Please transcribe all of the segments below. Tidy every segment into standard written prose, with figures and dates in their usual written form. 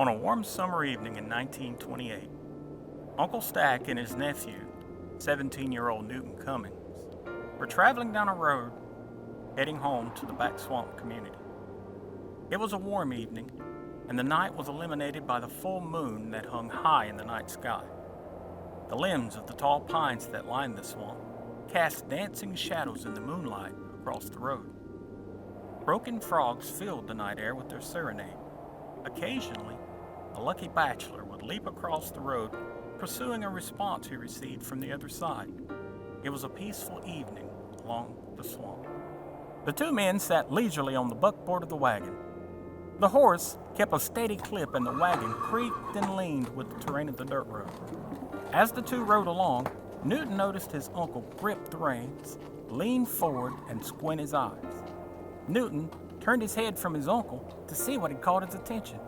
On a warm summer evening in 1928, Uncle Stack and his nephew, 17-year-old Newton Cummings, were traveling down a road heading home to the back swamp community. It was a warm evening, and the night was illuminated by the full moon that hung high in the night sky. The limbs of the tall pines that lined the swamp cast dancing shadows in the moonlight across the road. Broken frogs filled the night air with their serenade. Occasionally, a lucky bachelor would leap across the road, pursuing a response he received from the other side. It was a peaceful evening along the swamp. The two men sat leisurely on the buckboard of the wagon. The horse kept a steady clip, and the wagon creaked and leaned with the terrain of the dirt road. As the two rode along, Newton noticed his uncle grip the reins, lean forward, and squint his eyes. Newton turned his head from his uncle to see what had caught his attention.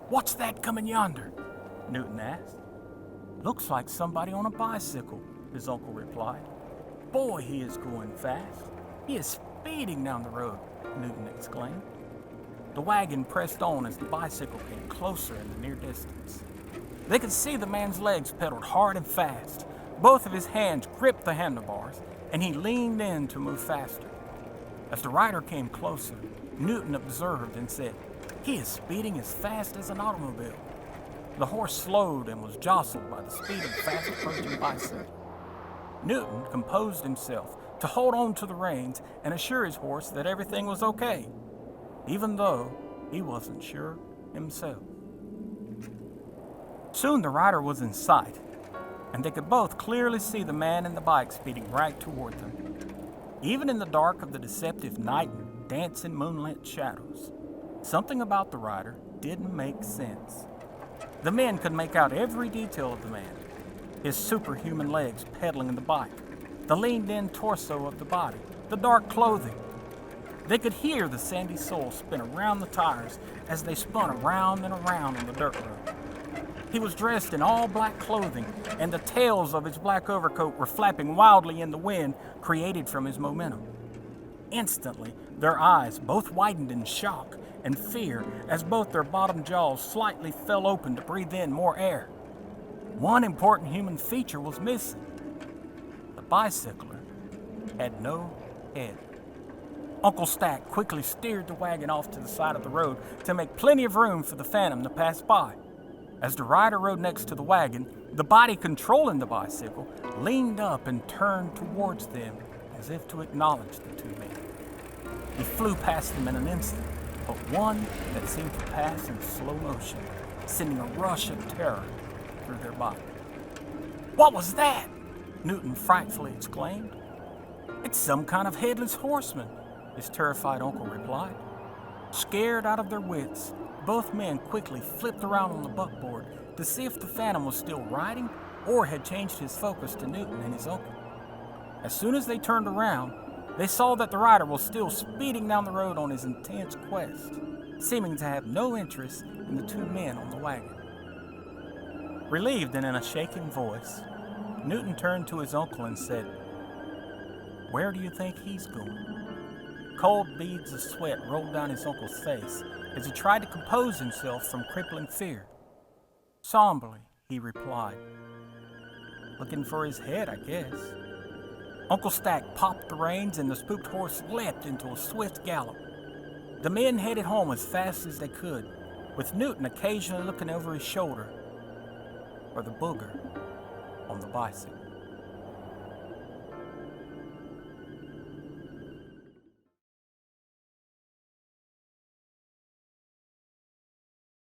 "What's that coming yonder?" Newton asked. "Looks like somebody on a bicycle," his uncle replied. "Boy, he is going fast. He is speeding down the road," Newton exclaimed. The wagon pressed on as the bicycle came closer in the near distance. They could see the man's legs pedaled hard and fast. Both of his hands gripped the handlebars, and he leaned in to move faster. As the rider came closer, Newton observed and said, "He is speeding as fast as an automobile." The horse slowed and was jostled by the speed of the fast-approaching bicycle. Newton composed himself to hold on to the reins and assure his horse that everything was okay, even though he wasn't sure himself. Soon the rider was in sight, and they could both clearly see the man and the bike speeding right toward them. Even in the dark of the deceptive night and dancing moonlit shadows, something about the rider didn't make sense. The men could make out every detail of the man: his superhuman legs pedaling the bike, the leaned-in torso of the body, the dark clothing. They could hear the sandy soil spin around the tires as they spun around and around on the dirt road. He was dressed in all black clothing, and the tails of his black overcoat were flapping wildly in the wind created from his momentum. Instantly, their eyes both widened in shock and fear as both their bottom jaws slightly fell open to breathe in more air. One important human feature was missing. The bicycler had no head. Uncle Stack quickly steered the wagon off to the side of the road to make plenty of room for the Phantom to pass by. As the rider rode next to the wagon, the body controlling the bicycle leaned up and turned towards them as if to acknowledge the two men. He flew past them in an instant, but one that seemed to pass in slow motion, sending a rush of terror through their body. "What was that?" Newton frightfully exclaimed. "It's some kind of headless horseman," his terrified uncle replied. Scared out of their wits, both men quickly flipped around on the buckboard to see if the Phantom was still riding or had changed his focus to Newton and his uncle. As soon as they turned around, they saw that the rider was still speeding down the road on his intense quest, seeming to have no interest in the two men on the wagon. Relieved and in a shaking voice, Newton turned to his uncle and said, "Where do you think he's going?" Cold beads of sweat rolled down his uncle's face as he tried to compose himself from crippling fear. Somberly, he replied, "Looking for his head, I guess." Uncle Stack popped the reins, and the spooked horse leapt into a swift gallop. The men headed home as fast as they could, with Newton occasionally looking over his shoulder for the Booger on the bicycle.